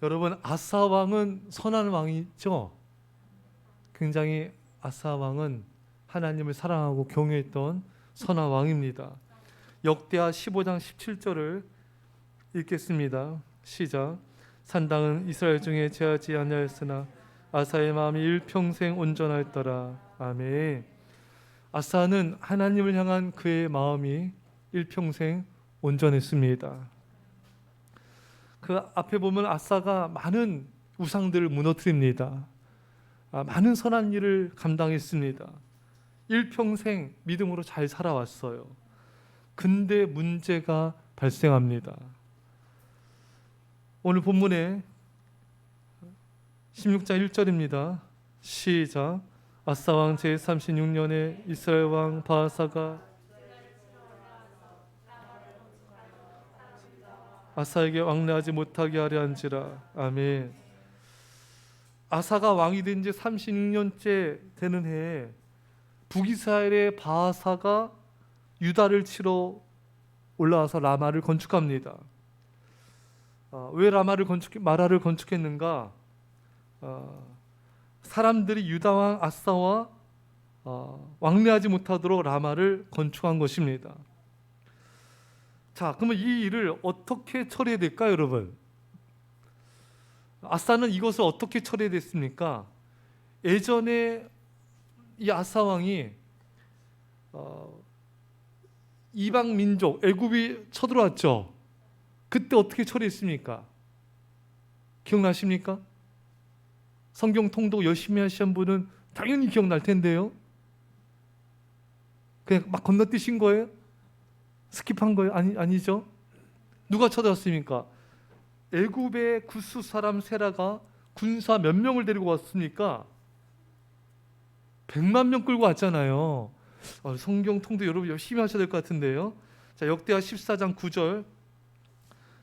여러분, 아사 왕은 선한 왕이죠. 굉장히 아사 왕은 하나님을 사랑하고 경외했던 선한 왕입니다. 역대하 15장 17절을 읽겠습니다. 시작. 산당은 이스라엘 중에 제하지 아니하였으나 아사의 마음이 일평생 온전하였더라. 아멘. 아사는 하나님을 향한 그의 마음이 일평생 온전했습니다. 그 앞에 보면 아사가 많은 우상들을 무너뜨립니다. 많은 선한 일을 감당했습니다. 일평생 믿음으로 잘 살아왔어요. 근데 문제가 발생합니다. 오늘 본문에 16장 1절입니다. 시작. 아사 왕 제36년에 이스라엘 왕 바아사가 아사에게 왕래하지 못하게 하려 한지라. 아멘. 아사가 왕이 된 지 36년째 되는 해에 북이스라엘의 바아사가 유다를 치러 올라와서 라마를 건축합니다. 왜 마라를 건축했는가? 사람들이 유다 왕 아사와 왕래하지 못하도록 라마를 건축한 것입니다. 자, 그러면 이 일을 어떻게 처리해야 될까요, 여러분? 아사는 이것을 어떻게 처리했습니까? 예전에 이 아사 왕이 이방 민족 애굽이 쳐들어왔죠. 그때 어떻게 처리했습니까? 기억나십니까? 성경 통독 열심히 하신 분은 당연히 기억날 텐데요. 그냥 막 건너뛰신 거예요? 스킵한 거예요? 아니죠. 누가 쳐들어왔습니까? 애굽의 구스 사람 세라가 군사 몇 명을 데리고 왔습니까? 100만 명 끌고 왔잖아요. 성경 통독 여러분 열심히 하셔야 될 것 같은데요. 자, 역대하 14장 9절.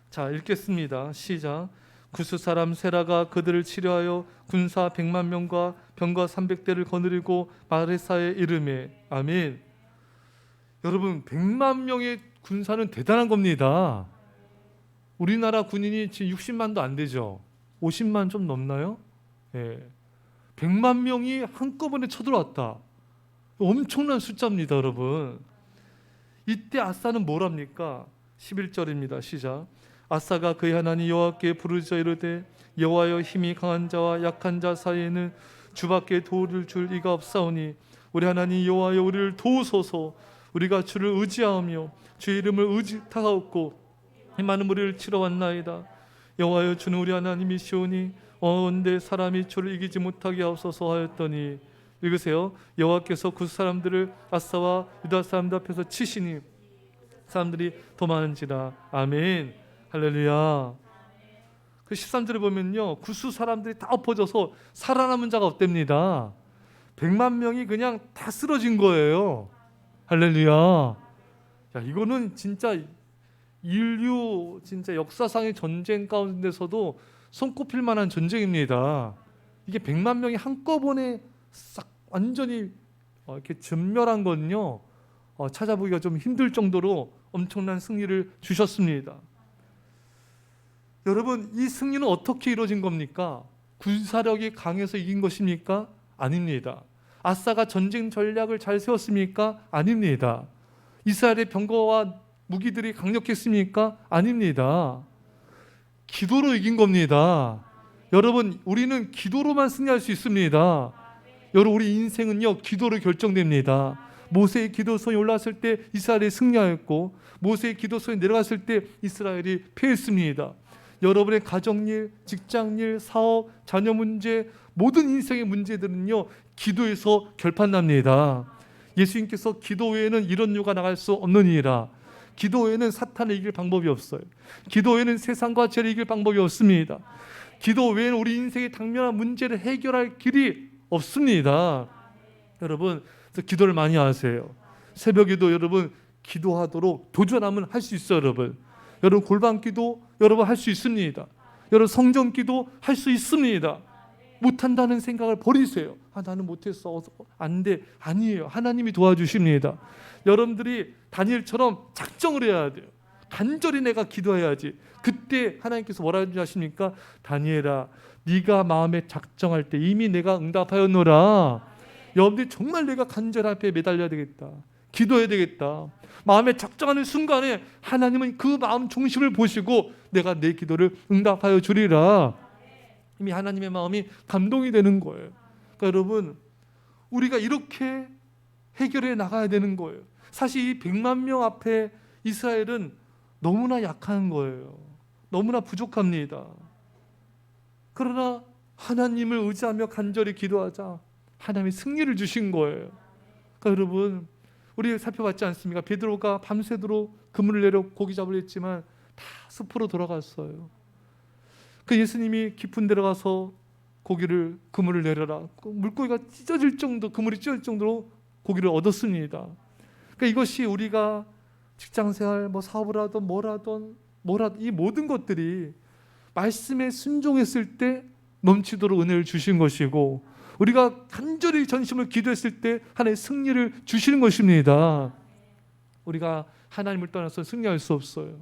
자, 읽겠습니다. 시작. 구스 사람 세라가 그들을 치려하여 군사 100만 명과 병거 300대를 거느리고 마레사에 이르매. 아멘. 여러분, 100만 명의 군사는 대단한 겁니다. 우리나라 군인이 지금 60만도 안 되죠. 50만 좀 넘나요? 예. 100만 명이 한꺼번에 쳐들어왔다. 엄청난 숫자입니다, 여러분. 이때 아사는 뭘 합니까? 11절입니다. 시작. 아사가 그의 하나님 여호와께 부르짖어 이르되 여호와여, 힘이 강한 자와 약한 자 사이에는 주밖에 도를 줄 이가 없사오니 우리 하나님 여호와여, 우리를 도우소서. 우리가 주를 의지하며 주의 이름을 의지하옵고 이 많은 무리를 치러 왔나이다. 여호와여, 주는 우리 하나님이시오니 언제 사람이 주를 이기지 못하게 하옵소서 하였더니. 읽으세요. 여호와께서 그 사람들을 아사와 유다 사람들 앞에서 치시니 사람들이 더 많은지라. 아멘. 할렐루야. 그 13절에 보면요, 구스 사람들이 다 엎어져서 살아남은 자가 없답니다. 100만 명이 그냥 다 쓰러진 거예요. 할렐루야. 야, 이거는 진짜 인류 진짜 역사상의 전쟁 가운데서도 손꼽힐 만한 전쟁입니다. 이게 100만 명이 한꺼번에 싹 완전히 이렇게 전멸한 건요, 찾아보기가 좀 힘들 정도로 엄청난 승리를 주셨습니다. 여러분, 이 승리는 어떻게 이루어진 겁니까? 군사력이 강해서 이긴 것입니까? 아닙니다. 아사가 전쟁 전략을 잘 세웠습니까? 아닙니다. 이스라엘의 병거와 무기들이 강력했습니까? 아닙니다. 기도로 이긴 겁니다. 여러분, 우리는 기도로만 승리할 수 있습니다. 여러분, 우리 인생은요, 기도로 결정됩니다. 모세의 기도선이 올라왔을 때 이스라엘이 승리하였고, 모세의 기도선이 내려갔을 때 이스라엘이 패했습니다. 여러분의 가정일, 직장일, 사업, 자녀 문제, 모든 인생의 문제들은요, 기도에서 결판납니다. 예수님께서 기도 외에는 이런 유가 나갈 수 없느니라. 기도 외에는 사탄을 이길 방법이 없어요. 기도 외에는 세상과 죄를 이길 방법이 없습니다. 기도 외에는 우리 인생의 당면한 문제를 해결할 길이 없습니다. 여러분, 그래서 기도를 많이 하세요. 새벽에도 여러분 기도하도록 도전하면 할 수 있어요. 여러분 골방 기도 여러분 할 수 있습니다. 여러분 성전 기도 할 수 있습니다. 못한다는 생각을 버리세요. 나는 못했어. 안 돼. 아니에요. 하나님이 도와주십니다. 여러분들이 다니엘처럼 작정을 해야 돼요. 간절히 내가 기도해야지. 그때 하나님께서 뭐라 하십니까? 다니엘아, 네가 마음에 작정할 때 이미 내가 응답하였노라. 여러분들이 정말 내가 간절 앞에 매달려야 되겠다. 기도해야 되겠다. 마음에 작정하는 순간에 하나님은 그 마음 중심을 보시고 내가 내 기도를 응답하여 주리라. 이미 하나님의 마음이 감동이 되는 거예요. 그러니까 여러분, 우리가 이렇게 해결해 나가야 되는 거예요. 사실 이 100만 명 앞에 이스라엘은 너무나 약한 거예요. 너무나 부족합니다. 그러나 하나님을 의지하며 간절히 기도하자 하나님이 승리를 주신 거예요. 그러니까 여러분, 우리 살펴봤지 않습니까? 베드로가 밤새도록 그물을 내려 고기 잡으려 했지만 다 숲으로 돌아갔어요. 그 예수님이 깊은 데 가서 그물을 내려라. 물고기가 찢어질 정도, 그물이 찢어질 정도로 고기를 얻었습니다. 그러니까 이것이 우리가 직장생활, 사업을 하든 뭐라든 이 모든 것들이 말씀에 순종했을 때 넘치도록 은혜를 주신 것이고, 우리가 간절히 전심을 기도했을 때 하나님의 승리를 주시는 것입니다. 우리가 하나님을 떠나서 승리할 수 없어요.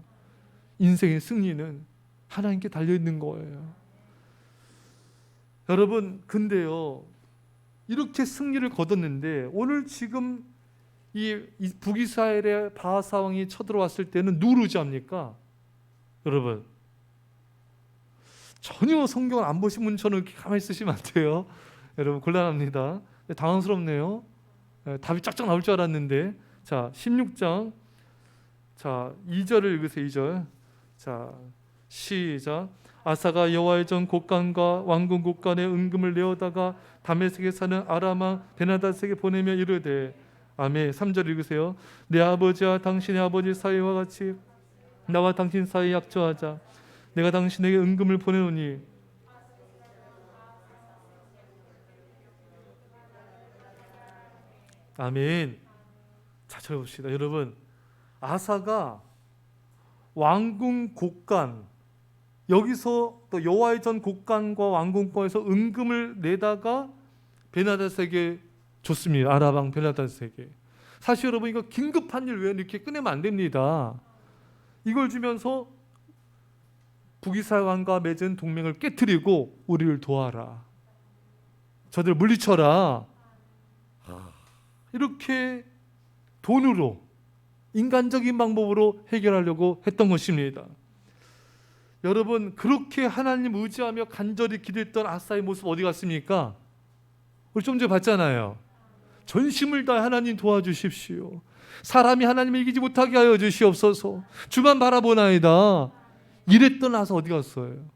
인생의 승리는 하나님께 달려있는 거예요. 여러분, 근데요, 이렇게 승리를 거뒀는데 오늘 지금 이 북이스라엘의 바하사 왕이 쳐들어왔을 때는 누구를 의지합니까? 여러분, 전혀 성경을 안 보신 분처럼 이렇게 가만히 있으시면 안 돼요. 여러분, 곤란합니다. 당황스럽네요. 답이 쫙쫙 나올 줄 알았는데. 자, 16장 2절을 읽으세요. 2절. 자, 시작. 아사가 여호와의 전 곡간과 왕궁 곡간에 은금을 내어다가 다메섹에 사는 아람 베나닷에게 보내며 이르되. 아멘. 3절 읽으세요. 내 아버지와 당신의 아버지 사이와 같이 나와 당신 사이에 약조하자. 내가 당신에게 은금을 보내오니. 아멘. 자, 들어봅시다. 여러분, 아사가 왕궁 곡간, 여기서 또 여호와의 전 곡간과 왕궁권에서 은금을 내다가 베나닷에게 줬습니다. 아람 왕 베나닷에게. 사실 여러분, 이거 긴급한 일 외에는 이렇게 꺼내면 안 됩니다. 이걸 주면서 북이스라엘 왕과 맺은 동맹을 깨트리고 우리를 도와라, 저들 물리쳐라, 이렇게 돈으로, 인간적인 방법으로 해결하려고 했던 것입니다. 여러분, 그렇게 하나님 의지하며 간절히 기도했던 아사의 모습 어디 갔습니까? 우리 좀 전에 봤잖아요. 전심을 다해 하나님 도와주십시오. 사람이 하나님을 이기지 못하게 하여 주시옵소서. 주만 바라보나이다. 이랬던 아사 어디 갔어요?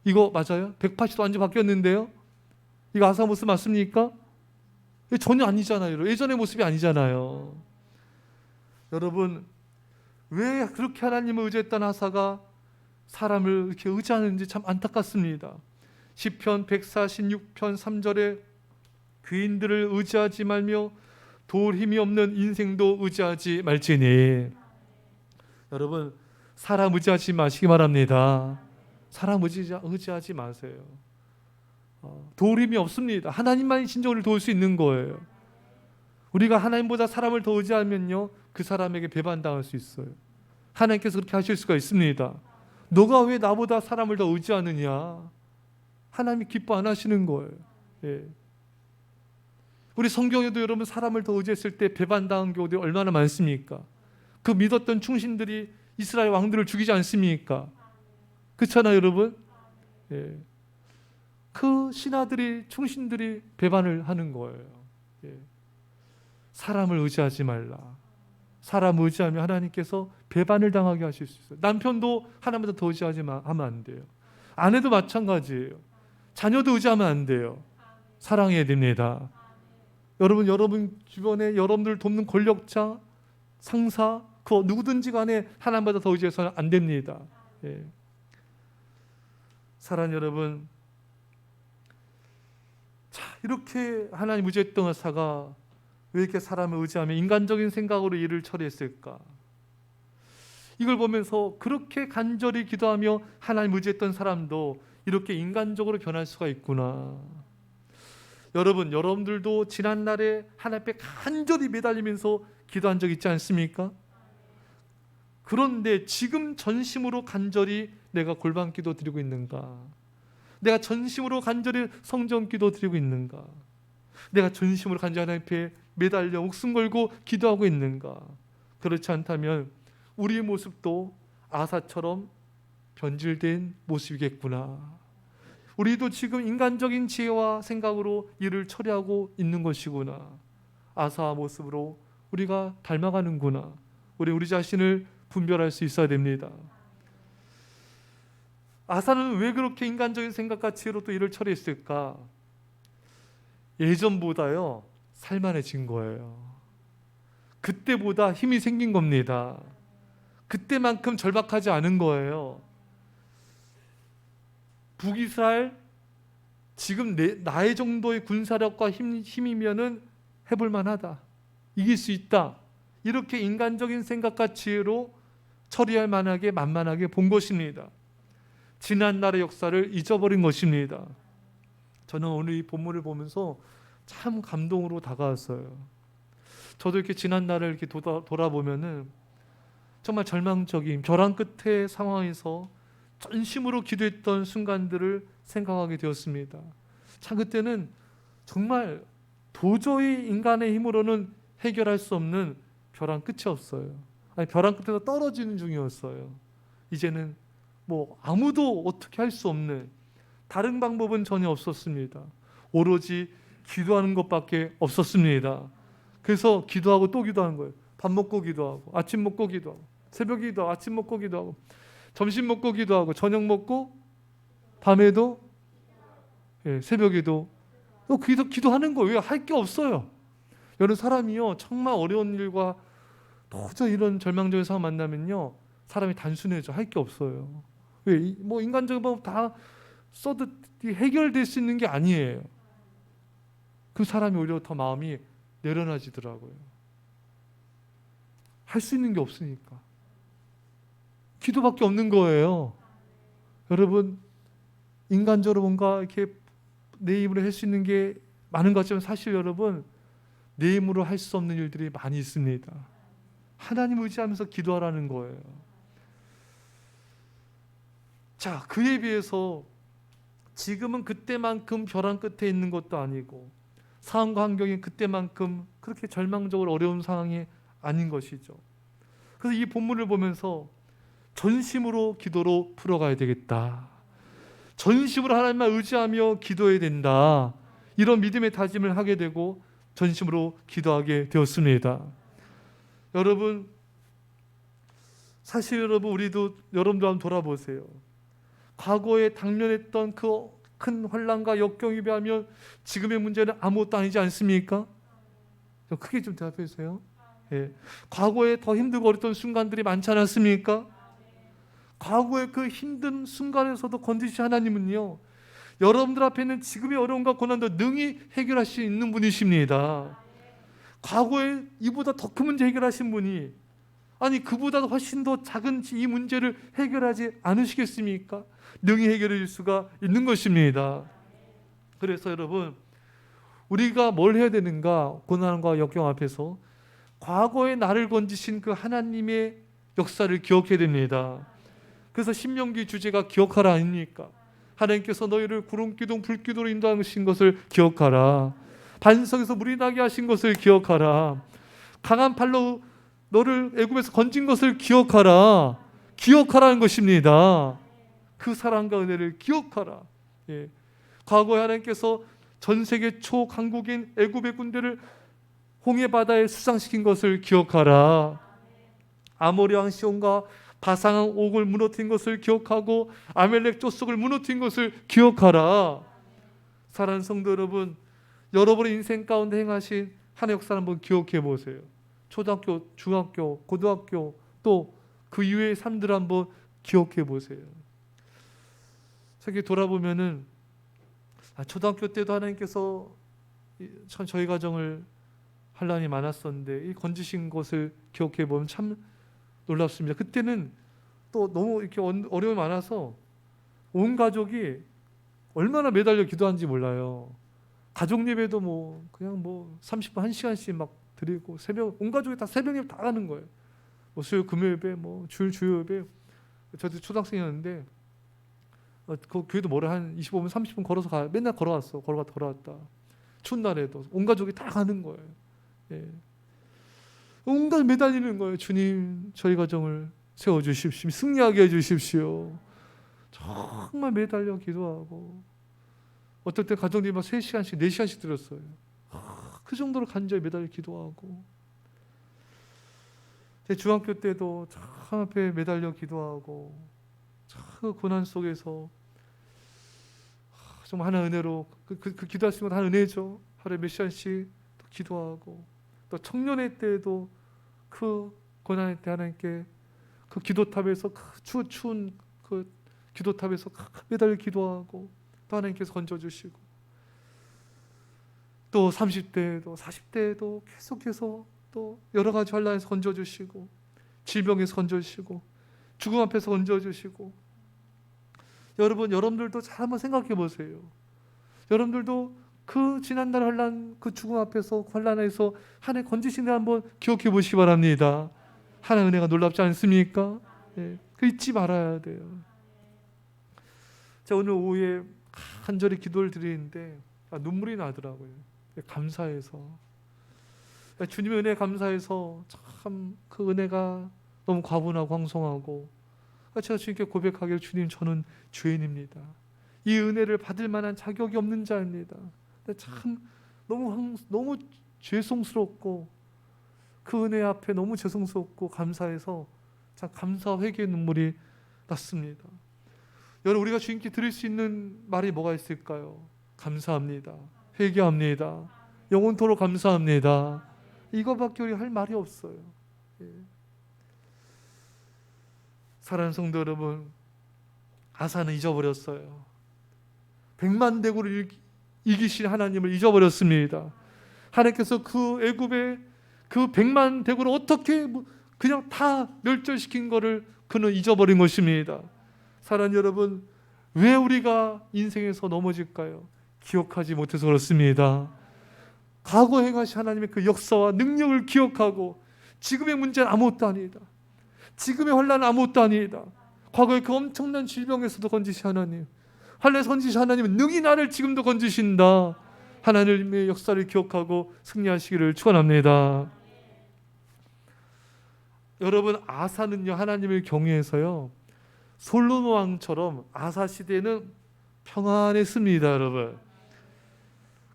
이거 맞아요? 180도 완전 바뀌었는데요. 이거 아사 모습 맞습니까? 전혀 아니잖아요. 예전의 모습이 아니잖아요. 여러분, 왜 그렇게 하나님을 의지했던 아사가 사람을 이렇게 의지하는지 참 안타깝습니다. 시편 146편 3절에 귀인들을 의지하지 말며 도울 힘이 없는 인생도 의지하지 말지니. 여러분, 사람 의지하지 마시기 바랍니다. 사람 의지하지 마세요. 도울 힘이 없습니다. 하나님만이 진정으로 도울 수 있는 거예요. 우리가 하나님보다 사람을 더 의지하면요, 그 사람에게 배반당할 수 있어요. 하나님께서 그렇게 하실 수가 있습니다. 너가 왜 나보다 사람을 더 의지하느냐? 하나님이 기뻐 안 하시는 거예요. 예. 우리 성경에도 여러분, 사람을 더 의지했을 때 배반당한 경우들이 얼마나 많습니까? 그 믿었던 충신들이 이스라엘 왕들을 죽이지 않습니까? 그렇잖아요, 여러분. 예. 그 신하들이, 충신들이 배반을 하는 거예요. 예. 사람을 의지하지 말라. 사람 의지하면 하나님께서 배반을 당하게 하실 수 있어요. 남편도 하나님보다 더 의지하지 하면 안 돼요. 아내도 마찬가지예요. 자녀도 의지하면 안 돼요. 사랑해야 됩니다. 여러분 주변에 여러분들 돕는 권력자, 상사, 그 누구든지 간에 하나님보다 더 의지해서는 안 됩니다. 예. 사랑하는 여러분, 자, 이렇게 하나님 의지했던 아사가 왜 이렇게 사람을 의지하며 인간적인 생각으로 일을 처리했을까? 이걸 보면서 그렇게 간절히 기도하며 하나님 의지했던 사람도 이렇게 인간적으로 변할 수가 있구나. 여러분들도 지난날에 하나님 앞에 간절히 매달리면서 기도한 적 있지 않습니까? 그런데 지금 전심으로 간절히 내가 골방기도 드리고 있는가? 내가 전심으로 간절히 성전기도 드리고 있는가? 내가 전심으로 간절히 하나님 앞에 매달려 목숨 걸고 기도하고 있는가? 그렇지 않다면 우리의 모습도 아사처럼 변질된 모습이겠구나. 우리도 지금 인간적인 지혜와 생각으로 일을 처리하고 있는 것이구나. 아사와 모습으로 우리가 닮아가는구나. 우리 자신을 분별할 수 있어야 됩니다. 아사는 왜 그렇게 인간적인 생각과 지혜로 또 일을 처리했을까? 예전보다요 살만해진 거예요. 그때보다 힘이 생긴 겁니다. 그때만큼 절박하지 않은 거예요. 북이스라엘 지금 나의 정도의 군사력과 힘이면은 해볼 만하다. 이길 수 있다. 이렇게 인간적인 생각과 지혜로 처리할 만하게 만만하게 본 것입니다. 지난 날의 역사를 잊어버린 것입니다. 저는 오늘 이 본문을 보면서 참 감동으로 다가왔어요. 저도 이렇게 지난 날을 이렇게 돌아보면은 정말 절망적인 벼랑 끝의 상황에서 전심으로 기도했던 순간들을 생각하게 되었습니다. 참 그때는 정말 도저히 인간의 힘으로는 해결할 수 없는 벼랑 끝이었어요. 아니, 벼랑 끝에서 떨어지는 중이었어요. 이제는 뭐 아무도 어떻게 할 수 없는 다른 방법은 전혀 없었습니다. 오로지 기도하는 것밖에 없었습니다. 그래서 기도하고 또 기도하는 거예요. 밥 먹고 기도하고 아침 먹고 기도하고 새벽에 기도하고 아침 먹고 기도하고 점심 먹고 기도하고 저녁 먹고 밤에도 새벽에도 또 기도하는 거예요. 왜? 할 게 없어요. 여러분 사람이요 정말 어려운 일과 도저히 이런 절망적인 상황 만나면요 사람이 단순해져. 할 게 없어요. 왜? 뭐 인간적인 방법 다 써도 해결될 수 있는 게 아니에요. 그 사람이 오히려 더 마음이 내려놔지더라고요. 할 수 있는 게 없으니까. 기도밖에 없는 거예요. 여러분 인간적으로 뭔가 이렇게 내 힘으로 할 수 있는 게 많은 것 같지만 사실 여러분 내 힘으로 할 수 없는 일들이 많이 있습니다. 하나님 의지하면서 기도하라는 거예요. 자, 그에 비해서 지금은 그때만큼 벼랑 끝에 있는 것도 아니고 상황과 환경이 그때만큼 그렇게 절망적으로 어려운 상황이 아닌 것이죠. 그래서 이 본문을 보면서 전심으로 기도로 풀어가야 되겠다. 전심으로 하나님만 의지하며 기도해야 된다. 이런 믿음의 다짐을 하게 되고 전심으로 기도하게 되었습니다. 여러분 사실 여러분도 한번 돌아보세요. 과거에 당면했던 그 큰 환난과 역경에 비하면 지금의 문제는 아무것도 아니지 않습니까? 좀 크게 좀 대답해 주세요. 예. 과거에 더 힘들고 어렸던 순간들이 많지 않았습니까? 과거의 그 힘든 순간에서도 건지신 하나님은요 여러분들 앞에 있는 지금의 어려움과 고난도 능히 해결할 수 있는 분이십니다. 과거에 이보다 더 큰 문제 해결하신 분이 아니 그보다 훨씬 더 작은 이 문제를 해결하지 않으시겠습니까? 능히 해결해 줄 수가 있는 것입니다. 그래서 여러분 우리가 뭘 해야 되는가? 고난과 역경 앞에서 과거에 나를 건지신 그 하나님의 역사를 기억해야 됩니다. 그래서 신명기 주제가 기억하라 아닙니까? 하나님께서 너희를 구름 기둥 불 기둥으로 인도하신 것을 기억하라. 반석에서 물이 나게 하신 것을 기억하라. 강한 팔로 너를 애굽에서 건진 것을 기억하라. 기억하라는 것입니다. 그 사랑과 은혜를 기억하라. 예. 과거에 하나님께서 전 세계 초강국인 애굽의 군대를 홍해 바다에 수상시킨 것을 기억하라. 아모리 왕 시온과 바산 왕 옥을 무너뜨린 것을 기억하고 아멜렉 족속을 무너뜨린 것을 기억하라. 사랑하는 성도 여러분, 여러분의 인생 가운데 행하신 하나님의 역사를 한번 기억해 보세요. 초등학교, 중학교, 고등학교 또 그 이후의 삶들을 한번 기억해 보세요. 저기 돌아보면은 초등학교 때도 하나님께서 저희 가정을 환난이 많았었는데 이 건지신 것을 기억해 보면 참 놀랍습니다. 그때는 또 너무 이렇게 어려움이 많아서 온 가족이 얼마나 매달려 기도하는지 몰라요. 가족 예배도 뭐 그냥 뭐 30분 1시간씩 막 드리고 새벽 온 가족이 다 새벽 예배 다 가는 거예요. 뭐 수요 금요 예배, 뭐 주일 주요 예배. 저도 초등학생이었는데 그 교회도 뭐래 한 25분 30분 걸어서 가. 맨날 걸어왔어. 걸어왔다. 추운 날에도 온 가족이 다 가는 거예요. 예. 온갖 매달리는 거예요. 주님, 저희 가정을 세워주십시오. 승리하게 해주십시오. 정말 매달려 기도하고 어떨 때 가정들이 막 3시간씩 4시간씩 들었어요. 그 정도로 간절히 매달려 기도하고 제 중학교 때도 참 앞에 매달려 기도하고 참 고난 속에서 정말 하나의 은혜로 그 기도할 수 있는 건 하나의 은혜죠. 하루에 몇 시간씩 또 기도하고 또 청년회 때도 그 고난의 때 하나님께 그 기도탑에서 추운 그 기도탑에서 매달려 기도하고 또 하나님께서 건져주시고 또 30대에도 40대에도 계속해서 또 여러 가지 환난에서 건져주시고 질병에서 건져주시고 죽음 앞에서 건져주시고 여러분들도 잘 한번 생각해 보세요. 여러분들도 그 지난날 환난 그 죽음 앞에서 환난에서 하나님 건지신 데 한번 기억해 보시기 바랍니다. 하나님의 은혜가 놀랍지 않습니까? 예, 그 잊지 말아야 돼요. 제가 오늘 오후에 간절히 기도를 드리는데 눈물이 나더라고요. 감사해서 주님의 은혜에 감사해서 참 그 은혜가 너무 과분하고 황송하고 제가 주님께 고백하기를 주님 저는 죄인입니다. 이 은혜를 받을 만한 자격이 없는 자입니다. 참 너무 죄송스럽고 그 은혜 앞에 너무 죄송스럽고 감사해서 참 감사 회개의 눈물이 났습니다. 여러분 우리가 주님께 드릴 수 있는 말이 뭐가 있을까요? 감사합니다. 회개합니다. 영원토록 감사합니다. 이거밖에 우리 할 말이 없어요. 예. 사랑하는 성도 여러분, 아사는 잊어버렸어요. 100만 대군을 이기신 하나님을 잊어버렸습니다. 하나님께서 그 애굽의 그 100만 대군을 어떻게 그냥 다 멸절시킨 것을 그는 잊어버린 것입니다. 사랑하는 여러분, 왜 우리가 인생에서 넘어질까요? 기억하지 못해서 그렇습니다. 과거 행하신 하나님의 그 역사와 능력을 기억하고 지금의 문제는 아무것도 아니다. 지금의 환난은 아무것도 아니다. 과거의 그 엄청난 질병에서도 건지신 하나님, 환난에서 건지신 하나님은 능히 나를 지금도 건지신다. 하나님의 역사를 기억하고 승리하시기를 축원합니다. 여러분 아사는요 하나님을 경외해서요 솔로몬 왕처럼 아사 시대는 평안했습니다. 여러분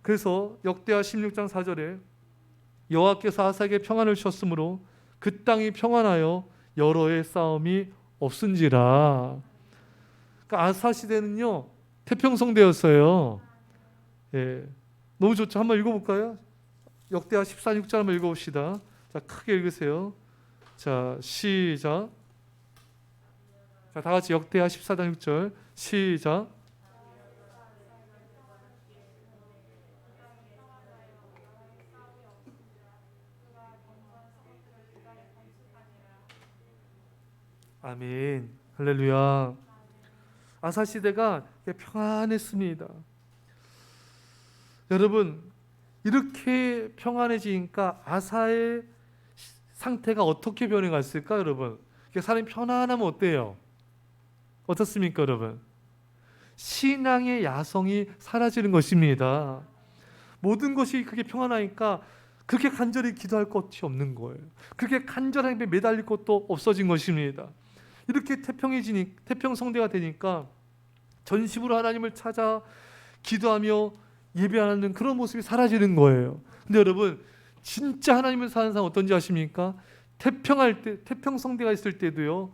그래서 역대하 16장 4절에 여호와께서 아사에게 평안을 주셨으므로 그 땅이 평안하여 여러 해 싸움이 없은지라. 그러니까 아사 시대는요 태평성대였어요. 예, 너무 좋죠. 한번 읽어볼까요? 역대하 14장 6절 한번 읽어봅시다. 자, 크게 읽으세요. 자, 시작. 자, 다 같이 역대하 14장 6절 시작. 아멘. 할렐루야. 아사 시대가 평안했습니다. 여러분 이렇게 평안해지니까 아사의 상태가 어떻게 변해갔을까 여러분? 사람이 편안하면 어때요? 어떻습니까 여러분? 신앙의 야성이 사라지는 것입니다. 모든 것이 그게 평안하니까 그렇게 간절히 기도할 것이 없는 거예요. 그렇게 간절하게 매달릴 것도 없어진 것입니다. 이렇게 태평성대가 되니까 전심으로 하나님을 찾아 기도하며 예배하는 그런 모습이 사라지는 거예요. 근데 여러분 진짜 하나님을 사는 사람 어떤지 아십니까? 태평성대가 있을 때도요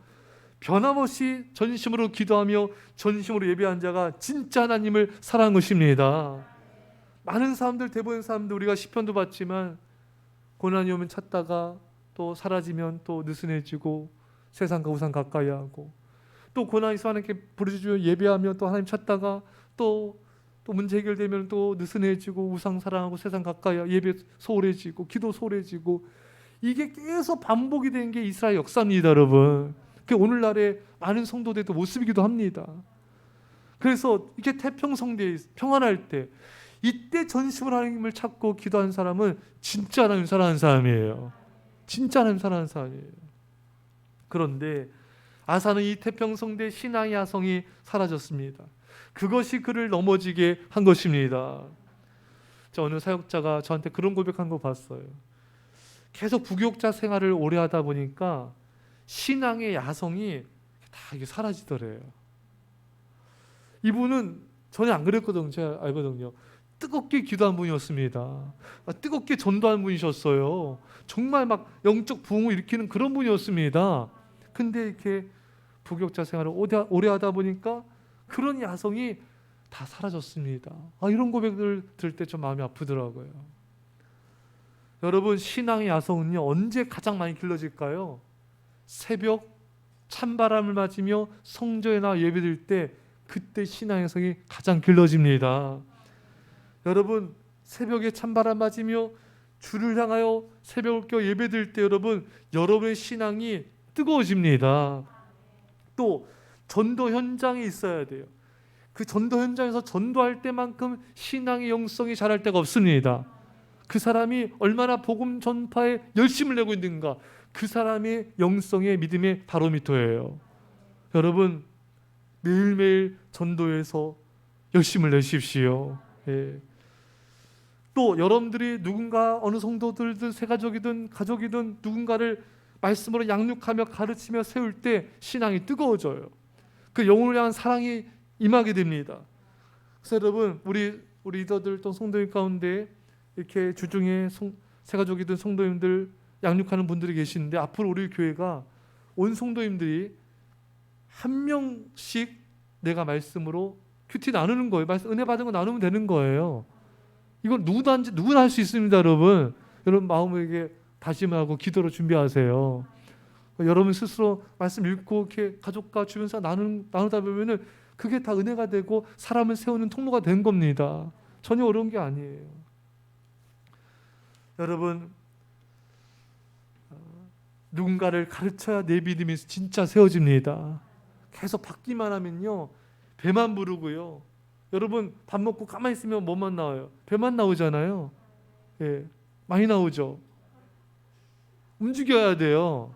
변함없이 전심으로 기도하며 전심으로 예배한 자가 진짜 하나님을 사랑한 것입니다. 많은 사람들, 대부분 사람들 우리가 시편도 봤지만 고난이 오면 찾다가 또 사라지면 또 느슨해지고 세상과 우상 가까이 하고 또 고난이 있어 하나님께 부르짖으며 예배하며 또 하나님 찾다가 또 문제 해결되면 또 느슨해지고 우상 사랑하고 세상 가까이 하고 예배 소홀해지고 기도 소홀해지고 이게 계속 반복이 된 게 이스라엘 역사입니다. 여러분 그 오늘날의 많은 성도들도 모습이기도 합니다. 그래서 이렇게 태평성대에 평안할 때 이때 전심으로 하나님을 찾고 기도하는 사람은 진짜 하나님 사랑하는 사람이에요. 진짜 하나님 사랑하는 사람이에요. 그런데 아사는 이 태평성대 신앙의 야성이 사라졌습니다. 그것이 그를 넘어지게 한 것입니다. 어느 사역자가 저한테 그런 고백한 거 봤어요. 계속 부교육자 생활을 오래 하다 보니까 신앙의 야성이 다 이게 사라지더래요. 이분은 전혀 안 그랬거든요. 제가 알거든요. 뜨겁게 기도한 분이었습니다. 뜨겁게 전도한 분이셨어요. 정말 막 영적 부흥을 일으키는 그런 분이었습니다. 근데 이렇게 부교육자 생활을 오래 하다 보니까 그런 야성이 다 사라졌습니다. 이런 고백들 들을 때 좀 마음이 아프더라고요. 여러분, 신앙의 야성은요, 언제 가장 많이 길러질까요? 새벽 찬바람을 맞으며 성전에 나와 예배드릴 때, 그때 신앙의 야성이 가장 길러집니다. 여러분, 새벽에 찬바람 맞으며 주를 향하여 새벽을 껴 예배드릴 때 여러분의 신앙이 뜨거워집니다. 또 전도 현장에 있어야 돼요. 그 전도 현장에서 전도할 때만큼 신앙의 영성이 자랄 때가 없습니다. 그 사람이 얼마나 복음 전파에 열심을 내고 있는가, 그 사람의 영성의 믿음의 바로미터예요. 여러분, 매일매일 전도에서 열심을 내십시오. 예. 또 여러분들이 누군가, 어느 성도들든 새가족이든 가족이든 누군가를 말씀으로 양육하며 가르치며 세울 때 신앙이 뜨거워져요. 그 영혼을 향한 사랑이 임하게 됩니다. 그래서 여러분, 우리 리더들 또 성도님 가운데 이렇게 주중에 새가족이든 성도님들 양육하는 분들이 계시는데, 앞으로 우리 교회가 온 성도님들이 한 명씩 내가 말씀으로 큐티 나누는 거예요. 말씀 은혜 받은 거 나누면 되는 거예요. 이건 누구나 할 수 있습니다, 여러분. 여러분 마음에게 다짐하고 기도로 준비하세요. 여러분 스스로 말씀 읽고 이렇게 가족과 주변에서 나누다 보면은 그게 다 은혜가 되고 사람을 세우는 통로가 된 겁니다. 전혀 어려운 게 아니에요. 여러분, 누군가를 가르쳐야 내 믿음이 진짜 세워집니다. 계속 받기만 하면요, 배만 부르고요. 여러분, 밥 먹고 가만히 있으면 뭐만 나와요? 배만 나오잖아요. 예, 많이 나오죠. 움직여야 돼요.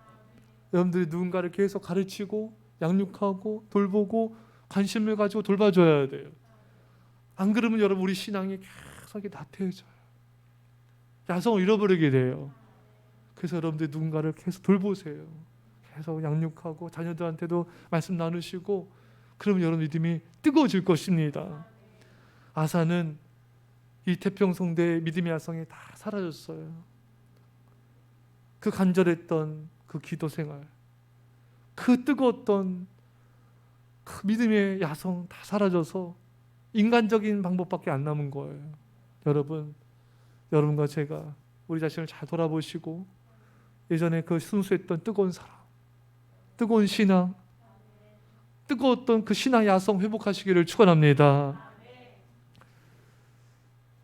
여러분들이 누군가를 계속 가르치고 양육하고 돌보고 관심을 가지고 돌봐줘야 돼요. 안 그러면 여러분, 우리 신앙이 계속 나태해져요. 야성을 잃어버리게 돼요. 그래서 여러분들이 누군가를 계속 돌보세요. 계속 양육하고 자녀들한테도 말씀 나누시고, 그러면 여러분 믿음이 뜨거워질 것입니다. 아사는 이 태평성대의 믿음의 야성이 다 사라졌어요. 그 간절했던 그 기도 생활, 그 뜨거웠던 그 믿음의 야성 다 사라져서 인간적인 방법밖에 안 남은 거예요. 여러분과 제가 우리 자신을 잘 돌아보시고 예전에 그 순수했던 뜨거운 사랑, 뜨거운 신앙, 뜨거웠던 그 신앙 야성 회복하시기를 축원합니다.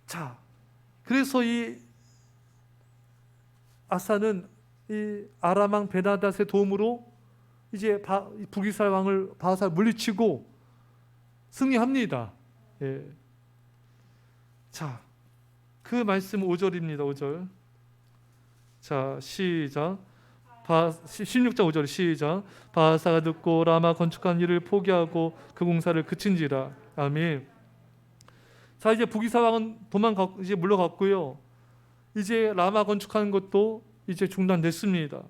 자, 그래서 이 아사는 이 아람 왕 베나닷의 도움으로 이제 북이스라엘 왕을 바하사를 물리치고 승리합니다. 예. 자, 그 말씀 5절입니다. 5절. 자, 시작. 16장 5절 시작. 바하사가 듣고 라마 건축한 일을 포기하고 그 공사를 그친지라. 아멘. 자, 이제 북이스라엘 왕은 이제 물러갔고요. 이제 라마 건축하는 것도 이제 중단됐습니다.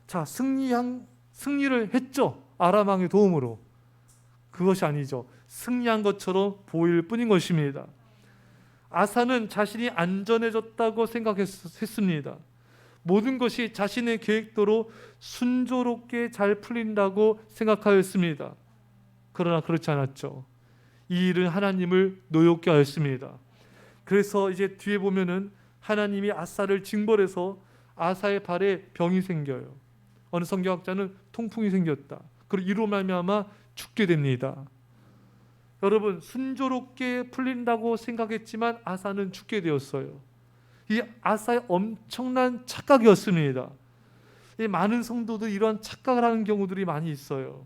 자, 승리를 했죠. 아람 왕의 도움으로. 그것이 아니죠. 승리한 것처럼 보일 뿐인 것입니다. 아사는 자신이 안전해졌다고 생각했습니다. 모든 것이 자신의 계획대로 순조롭게 잘 풀린다고 생각하였습니다. 그러나 그렇지 않았죠. 이 일은 하나님을 노엽게 하였습니다. 그래서 이제 뒤에 보면은 하나님이 아사를 징벌해서 아사의 발에 병이 생겨요. 어느 성경학자는 통풍이 생겼다. 그리고 이로 말미암아 죽게 됩니다. 여러분, 순조롭게 풀린다고 생각했지만 아사는 죽게 되었어요. 이 아사의 엄청난 착각이었습니다. 이 많은 성도들 이러한 착각을 하는 경우들이 많이 있어요.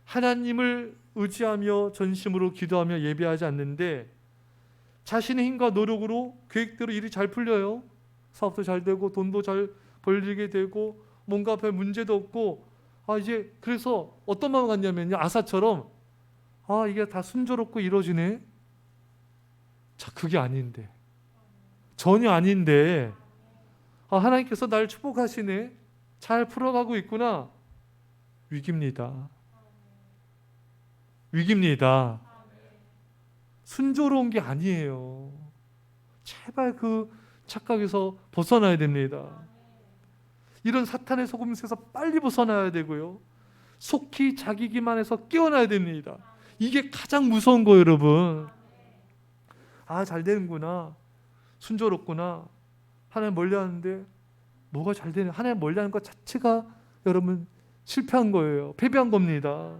하나님을 의지하며 전심으로 기도하며 예배하지 않는데 자신의 힘과 노력으로 계획대로 일이 잘 풀려요. 사업도 잘 되고 돈도 잘 벌리게 되고 뭔가 별 문제도 없고, 이제 그래서 어떤 마음 갖냐면요, 아사처럼 이게 다 순조롭고 이루어지네. 자, 그게 아닌데, 전혀 아닌데, 하나님께서 날 축복하시네, 잘 풀어가고 있구나. 위기입니다. 위기입니다. 순조로운 게 아니에요. 제발 그 착각에서 벗어나야 됩니다. 이런 사탄의 속임수에서 빨리 벗어나야 되고요, 속히 자기 기만에서 깨어나야 됩니다. 이게 가장 무서운 거예요, 여러분. 잘 되는구나, 순조롭구나, 하나님 멀리하는데 뭐가 잘 되는, 하나님 멀리하는 것 자체가 여러분 실패한 거예요. 패배한 겁니다.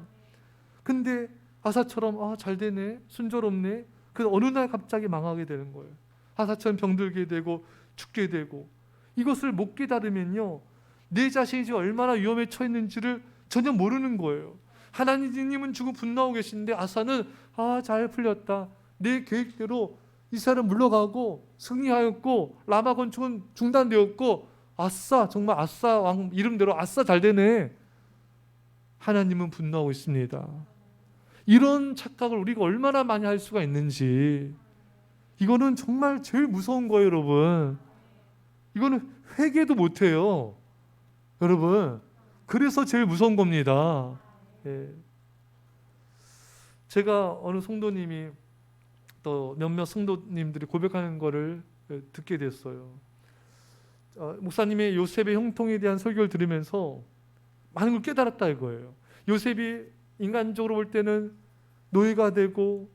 근데 아사처럼 잘 되네, 순조롭네, 그 어느 날 갑자기 망하게 되는 거예요. 아사처럼 병들게 되고 죽게 되고, 이것을 못 깨달으면요, 내 자신이 지금 얼마나 위험에 처했는지를 전혀 모르는 거예요. 하나님은 지금 분노하고 계신데 아사는 잘 풀렸다, 내 계획대로 이스라엘은 물러가고 승리하였고 라마 건축은 중단되었고, 아싸, 정말 아싸 왕 이름대로 아싸 잘 되네. 하나님은 분노하고 있습니다. 이런 착각을 우리가 얼마나 많이 할 수가 있는지, 이거는 정말 제일 무서운 거예요, 여러분. 이거는 회개도 못해요, 여러분. 그래서 제일 무서운 겁니다. 예. 제가 어느 성도님이 또 몇몇 성도님들이 고백하는 거를 듣게 됐어요. 목사님의 요셉의 형통에 대한 설교를 들으면서 많은 걸 깨달았다 이거예요. 요셉이 인간적으로 볼 때는 노예가 되고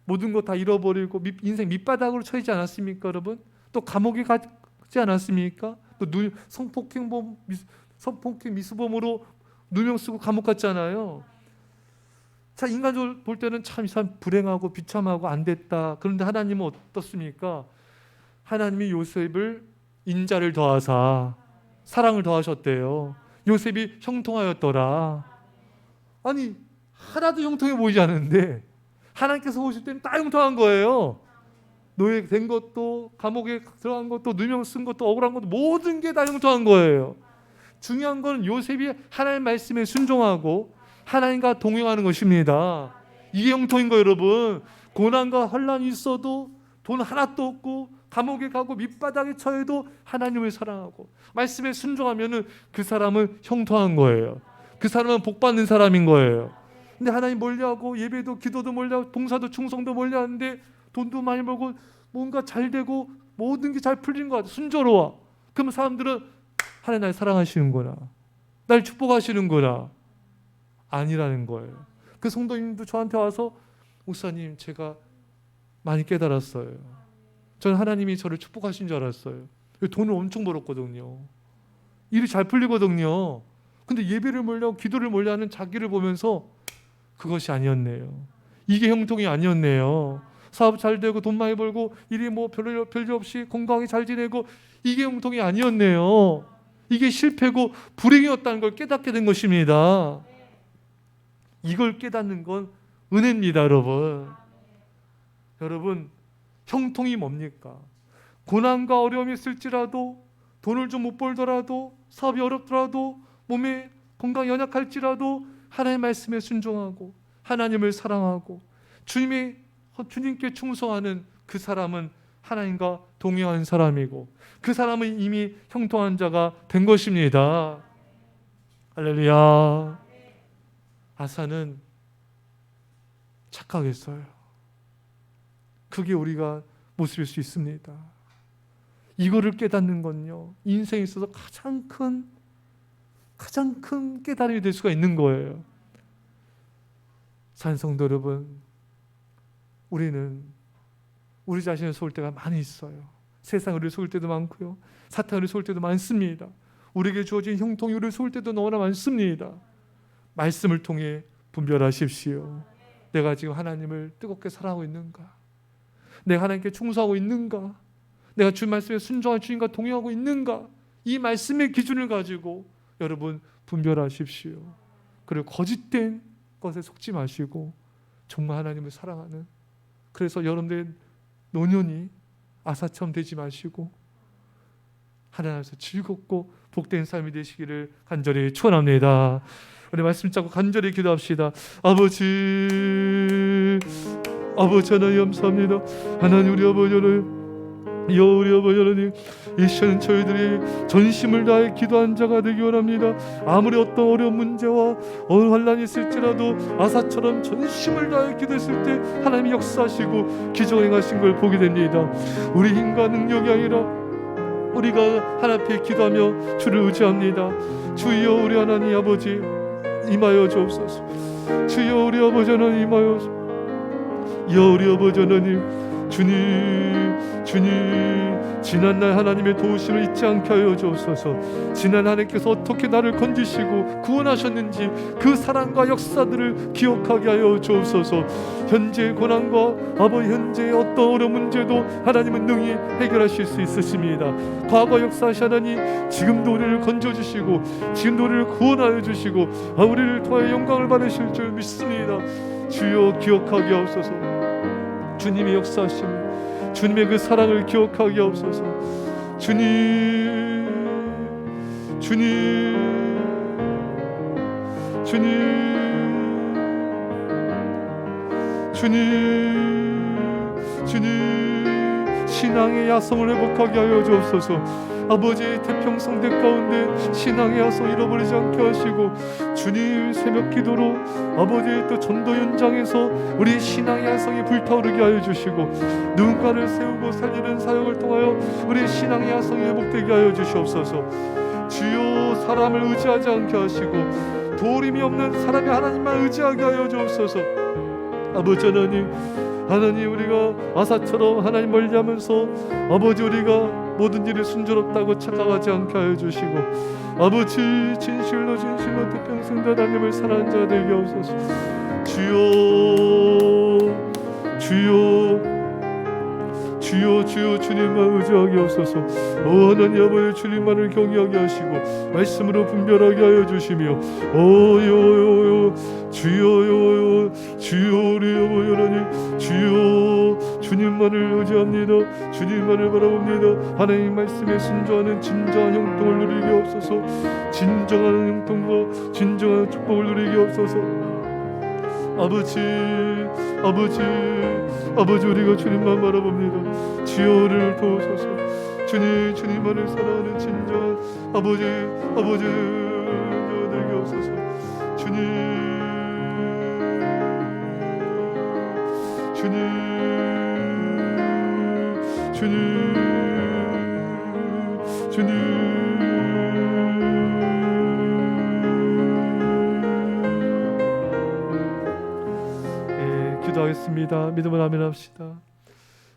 모든 거 다 잃어버리고 인생 밑바닥으로 처해지 않았습니까, 여러분? 또 감옥에 가지 않았습니까? 또 성폭행 미수범으로 누명 쓰고 감옥 갔잖아요. 자, 인간적으로 볼 때는 참 이 사람 불행하고 비참하고 안 됐다. 그런데 하나님은 어떻습니까? 하나님이 요셉을 인자를 더하사 사랑을 더하셨대요. 요셉이 형통하였더라. 아니, 하나도 형통해 보이지 않는데 하나님께서 보실 때는 다 형통한 거예요. 노예 된 것도, 감옥에 들어간 것도, 누명 쓴 것도, 억울한 것도, 모든 게 다 형통한 거예요. 중요한 건 요셉이 하나님 말씀에 순종하고 하나님과 동행하는 것입니다. 이게 형통인 거예요, 여러분. 고난과 환란이 있어도, 돈 하나도 없고 감옥에 가고 밑바닥에 처해도 하나님을 사랑하고 말씀에 순종하면은 그 사람은 형통한 거예요. 그 사람은 복 받는 사람인 거예요. 근데 하나님 멀리하고 예배도 기도도 멀리하고 봉사도 충성도 멀리하는데 돈도 많이 벌고 뭔가 잘 되고 모든 게 잘 풀린 것 같아, 순조로워. 그러면 사람들은 하나님 날 사랑하시는구나, 날 축복하시는구나. 아니라는 거예요. 그 성도님도 저한테 와서, 목사님, 제가 많이 깨달았어요. 저는 하나님이 저를 축복하신 줄 알았어요. 돈을 엄청 벌었거든요. 일이 잘 풀리거든요. 근데 예배를 멀리하고 기도를 멀리하는 자기를 보면서 그것이 아니었네요. 이게 형통이 아니었네요. 사업 잘 되고 돈 많이 벌고 일이 별일 없이 건강하게 잘 지내고, 이게 형통이 아니었네요. 이게 실패고 불행이었다는 걸 깨닫게 된 것입니다. 이걸 깨닫는 건 은혜입니다, 여러분. 여러분, 형통이 뭡니까? 고난과 어려움이 있을지라도, 돈을 좀 못 벌더라도, 사업이 어렵더라도, 몸에 건강 연약할지라도 하나님의 말씀에 순종하고 하나님을 사랑하고 주님께 충성하는 그 사람은 하나님과 동행하는 사람이고, 그 사람은 이미 형통한 자가 된 것입니다. 할렐루야. 아사는 착각했어요. 그게 우리가 모습일 수 있습니다. 이거를 깨닫는 건요, 인생에 있어서 가장 큰 깨달음이 될 수가 있는 거예요. 산성도 여러분, 우리는 우리 자신을 속을 때가 많이 있어요. 세상을 우리를 속을 때도 많고요, 사탄을 우리를 속을 때도 많습니다. 우리에게 주어진 형통이 우리를 속을 때도 너무나 많습니다. 말씀을 통해 분별하십시오. 내가 지금 하나님을 뜨겁게 사랑하고 있는가? 내가 하나님께 충성하고 있는가? 내가 주님 말씀에 순종한 주님과 동행하고 있는가? 이 말씀의 기준을 가지고 여러분 분별하십시오. 그리고 거짓된 것에 속지 마시고 정말 하나님을 사랑하는, 그래서 여러분들의 노년이 아사처럼 되지 마시고 하나님 앞에서 즐겁고 복된 삶이 되시기를 간절히 축원합니다. 우리 말씀 잡고 간절히 기도합시다. 아버지 하나님 감사합니다. 하나님 우리 아버지 하나님, 우리 아버지 하나님, 이 시간 저희들이 전심을 다해 기도한 자가 되기 원합니다. 아무리 어떤 어려운 문제와 어느 환난이 있을지라도 아사처럼 전심을 다해 기도했을 때 하나님이 역사하시고 기적을 행하신 걸 보게 됩니다. 우리 힘과 능력이 아니라 우리가 하나님 앞에 기도하며 주를 의지합니다. 주여 우리 하나님 아버지 임하여 주옵소서. 주여 우리 아버지 하나님 임하여 주옵소서. 우리 아버지 하나님, 주님 지난날 하나님의 도우심을 잊지 않게 하여 주옵소서. 지난 하나님께서 어떻게 나를 건지시고 구원하셨는지 그 사랑과 역사들을 기억하게 하여 주옵소서. 현재의 고난과 아버지 현재의 어떤 어려운 문제도 하나님은 능히 해결하실 수 있으십니다. 과거 역사하신 하나님, 지금도 우리를 건져주시고 지금도 우리를 구원하여 주시고 우리를 통하여 영광을 받으실 줄 믿습니다. 주여 기억하게 하옵소서. 주님의 역사하심, 주님의 그 사랑을 기억하게 하옵소서. 주님 신앙의 야성을 회복하게 하여 주옵소서. 아버지 태평성대 가운데 신앙의 야성 잃어버리지 않게 하시고, 주님 새벽 기도로 아버지 또 전도 현장에서 우리 신앙의 야성이 불타오르게 하여 주시고, 누군가를 세우고 살리는 사역을 통하여 우리 신앙의 야성이 회복되게 하여 주시옵소서. 주여 사람을 의지하지 않게 하시고 도림이 없는 사람이 하나님만 의지하게 하여 주옵소서. 아버지 하나님 우리가 아사처럼 하나님 멀리하면서 아버지 우리가 모든 일이 순조롭다고 착각하지 않게 하여 주시고, 아버지 진실로 태평성대 하나님을 사랑하는 자가 되게 하옵소서. 주여 주님만 의지하게 하옵소서. 하나님 아버지 주님만을 경외하게 하시고 말씀으로 분별하게 하여 주시며, 주여 우리 아버지 하나님, 주여 주님만을 의지합니다. 주님만을 바라봅니다. 하나님 말씀에 순종하는 진정한 형통을 누리게 하옵소서. 진정한 형통과 진정한 축복을 누리게 하옵소서. 아버지 우리가 주님만 바라봅니다. 주여를 도우소서. 주님만을 사랑하는 진정한 아버지 되게 하옵소서. 주님 기도하겠습니다. 믿음을 아멘합시다.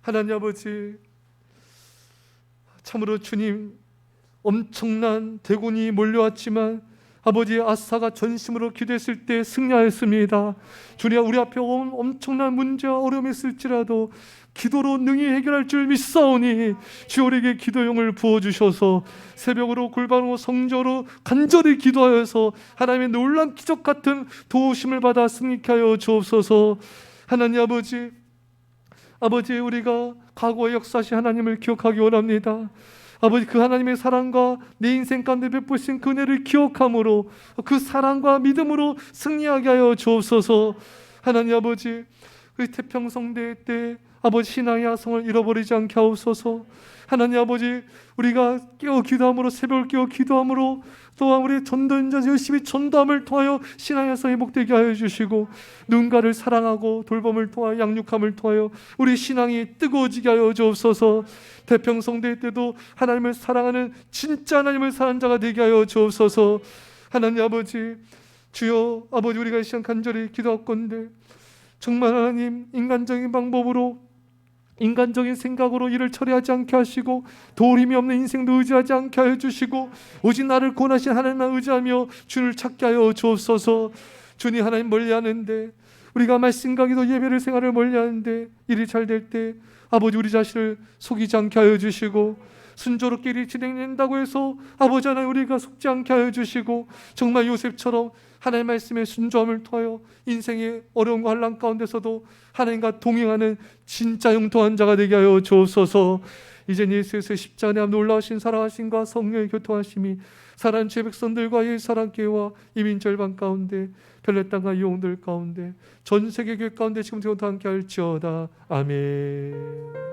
하나님 아버지, 참으로 주님 엄청난 대군이 몰려왔지만 아버지 아사가 전심으로 기도했을 때 승리하였습니다. 주님, 우리 앞에 엄청난 문제와 어려움이 있을지라도 기도로 능히 해결할 줄 믿사오니 주여 우리에게 기도용을 부어주셔서 새벽으로 골방으로 성전으로 간절히 기도하여서 하나님의 놀라운 기적 같은 도우심을 받아 승리케 하여 주옵소서. 하나님 아버지 우리가 과거의 역사시 하나님을 기억하기 원합니다. 아버지 그 하나님의 사랑과 내 인생 가운데 베푸신 그 은혜를 기억함으로 그 사랑과 믿음으로 승리하게 하여 주옵소서. 하나님 아버지 그 태평성대 때 아버지 신앙의 야성을 잃어버리지 않게 하옵소서. 하나님 아버지 우리가 깨어 기도함으로 새벽을 깨어 기도함으로 또한 우리 전도인자 열심히 전도함을 통하여 신앙의 야성이 회복되게 하여 주시고, 누군가를 사랑하고 돌봄을 통하여 양육함을 통하여 우리 신앙이 뜨거워지게 하여 주옵소서. 태평성대 때도 하나님을 사랑하는 진짜 하나님을 사랑하는 자가 되게 하여 주옵소서. 하나님 아버지, 주여 아버지 우리가 이 시간 간절히 기도하건대 정말 하나님 인간적인 방법으로 인간적인 생각으로 일을 처리하지 않게 하시고 도림이 없는 인생도 의지하지 않게 하여 주시고 오직 나를 구원하신 하나님만 의지하며 주를 찾게 하여 주옵소서. 주님, 하나님 멀리하는데 우리가 말씀과 기도 예배를 생활을 멀리하는데 일이 잘 될 때 아버지 우리 자신을 속이지 않게 하여 주시고 순조롭게 일이 진행된다고 해서 아버지 하나님 우리가 속지 않게 하여 주시고 정말 요셉처럼 하나님의 말씀에 순종함을 통하여 인생의 어려움과 환난 가운데서도 하나님과 동행하는 진짜 영통한 자가 되게 하여 주옵소서. 이제 예수의 십자가의 놀라우신 사랑하심과 성령의 교통하심이 사랑하는 주의 백성들과의 사랑교회와 이민절반 가운데 별내 땅과 영혼들 가운데 전 세계 교회 가운데 지금부터 함께 할지어다. 아멘.